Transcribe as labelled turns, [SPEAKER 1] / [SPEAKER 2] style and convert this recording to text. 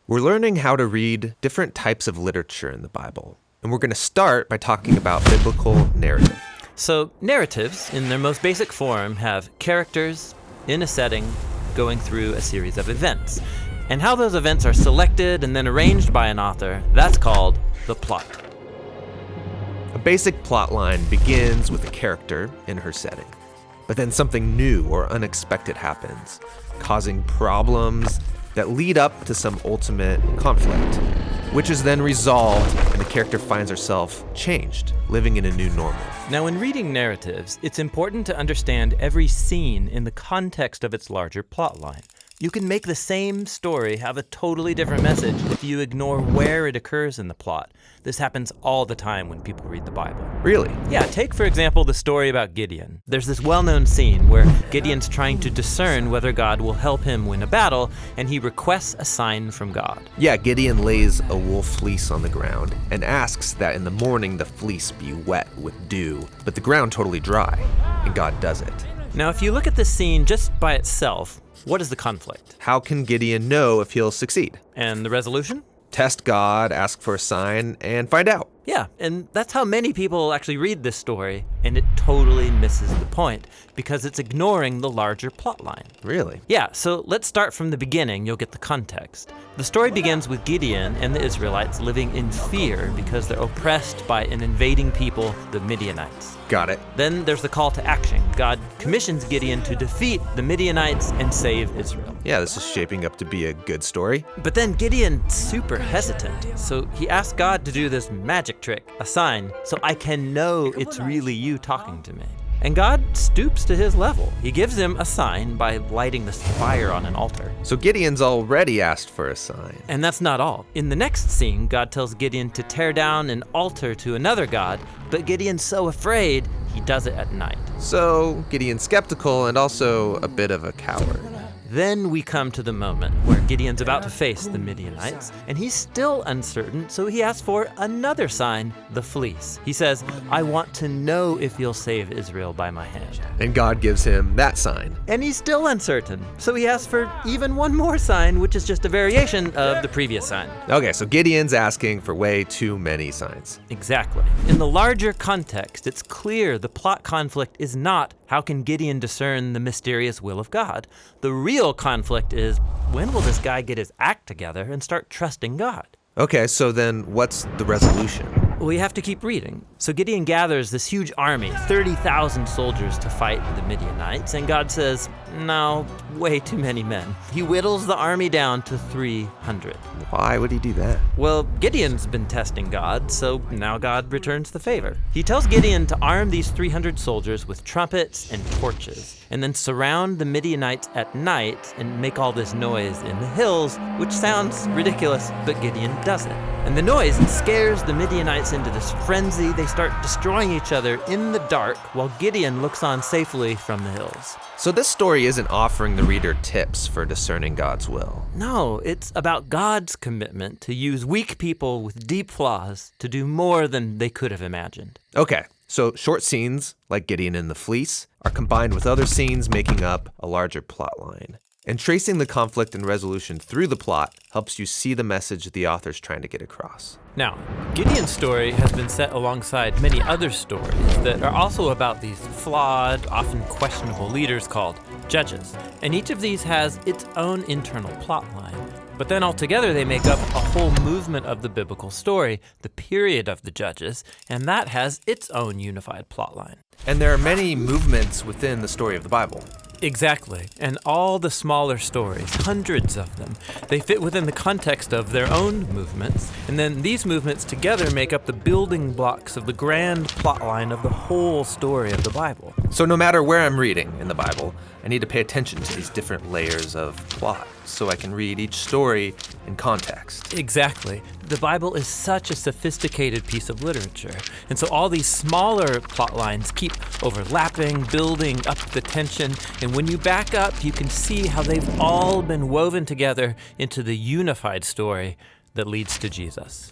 [SPEAKER 1] We're learning how to read different types of literature in the Bible. And we're going to start by talking about biblical narrative.
[SPEAKER 2] So narratives, in their most basic form, have characters in a setting going through a series of events. And how those events are selected and then arranged by an author, that's called the plot.
[SPEAKER 1] A basic plot line begins with a character in her setting. But then something new or unexpected happens, causing problems that lead up to some ultimate conflict, which is then resolved and the character finds herself changed, living in a new normal.
[SPEAKER 2] Now, when reading narratives, it's important to understand every scene in the context of its larger plot line. You can make the same story have a totally different message if you ignore where it occurs in the plot. This happens all the time when people read the Bible.
[SPEAKER 1] Really?
[SPEAKER 2] Yeah, take for example the story about Gideon. There's this well-known scene where Gideon's trying to discern whether God will help him win a battle, and he requests a sign from God.
[SPEAKER 1] Yeah, Gideon lays a wool fleece on the ground and asks that in the morning the fleece be wet with dew, but the ground totally dry, and God does it.
[SPEAKER 2] Now, if you look at this scene just by itself, what is the conflict?
[SPEAKER 1] How can Gideon know if he'll succeed?
[SPEAKER 2] And the resolution?
[SPEAKER 1] Test God, ask for a sign, and find out.
[SPEAKER 2] Yeah, and that's how many people actually read this story, and it totally misses the point because it's ignoring the larger plot line.
[SPEAKER 1] Really?
[SPEAKER 2] Yeah, so let's start from the beginning. You'll get the context. The story begins with Gideon and the Israelites living in fear because they're oppressed by an invading people, the Midianites.
[SPEAKER 1] Got it.
[SPEAKER 2] Then there's the call to action. God commissions Gideon to defeat the Midianites and save Israel.
[SPEAKER 1] Yeah, this is shaping up to be a good story.
[SPEAKER 2] But then Gideon's super hesitant, so he asks God to do this magic trick, a sign, so I can know it's really you talking to me. And God stoops to his level. He gives him a sign by lighting this fire on an altar.
[SPEAKER 1] So Gideon's already asked for a sign.
[SPEAKER 2] And that's not all. In the next scene, God tells Gideon to tear down an altar to another god, but Gideon's so afraid, he does it at night.
[SPEAKER 1] So Gideon's skeptical and also a bit of a coward.
[SPEAKER 2] Then we come to the moment where Gideon's about to face the Midianites, and he's still uncertain, so he asks for another sign, the fleece. He says, I want to know if you'll save Israel by my hand.
[SPEAKER 1] And God gives him that sign.
[SPEAKER 2] And he's still uncertain, so he asks for even one more sign, which is just a variation of the previous sign.
[SPEAKER 1] Okay, so Gideon's asking for way too many signs.
[SPEAKER 2] Exactly. In the larger context, it's clear the plot conflict is not how can Gideon discern the mysterious will of God. The real conflict is, when will this guy get his act together and start trusting God?
[SPEAKER 1] Okay, so then what's the resolution?
[SPEAKER 2] Well, you have to keep reading. So Gideon gathers this huge army, 30,000 soldiers to fight the Midianites, and God says, no, way too many men. He whittles the army down to 300.
[SPEAKER 1] Why would he do that?
[SPEAKER 2] Well, Gideon's been testing God, so now God returns the favor. He tells Gideon to arm these 300 soldiers with trumpets and torches, and then surround the Midianites at night and make all this noise in the hills, which sounds ridiculous, but Gideon does it. And the noise scares the Midianites into this frenzy. They start destroying each other in the dark while Gideon looks on safely from the hills.
[SPEAKER 1] So this story isn't offering the reader tips for discerning God's will.
[SPEAKER 2] No, it's about God's commitment to use weak people with deep flaws to do more than they could have imagined.
[SPEAKER 1] Okay, so short scenes, like Gideon and the fleece, are combined with other scenes making up a larger plot line. And tracing the conflict and resolution through the plot helps you see the message the author's trying to get across.
[SPEAKER 2] Now, Gideon's story has been set alongside many other stories that are also about these flawed, often questionable leaders called judges. And each of these has its own internal plot line. But then altogether they make up a whole movement of the biblical story, the period of the judges, and that has its own unified plot line.
[SPEAKER 1] And there are many movements within the story of the Bible.
[SPEAKER 2] Exactly. And all the smaller stories, hundreds of them, they fit within the context of their own movements. And then these movements together make up the building blocks of the grand plot line of the whole story of the Bible.
[SPEAKER 1] So no matter where I'm reading in the Bible, I need to pay attention to these different layers of plot so I can read each story in context.
[SPEAKER 2] Exactly. The Bible is such a sophisticated piece of literature. And so all these smaller plot lines keep overlapping, building up the tension. And when you back up, you can see how they've all been woven together into the unified story that leads to Jesus.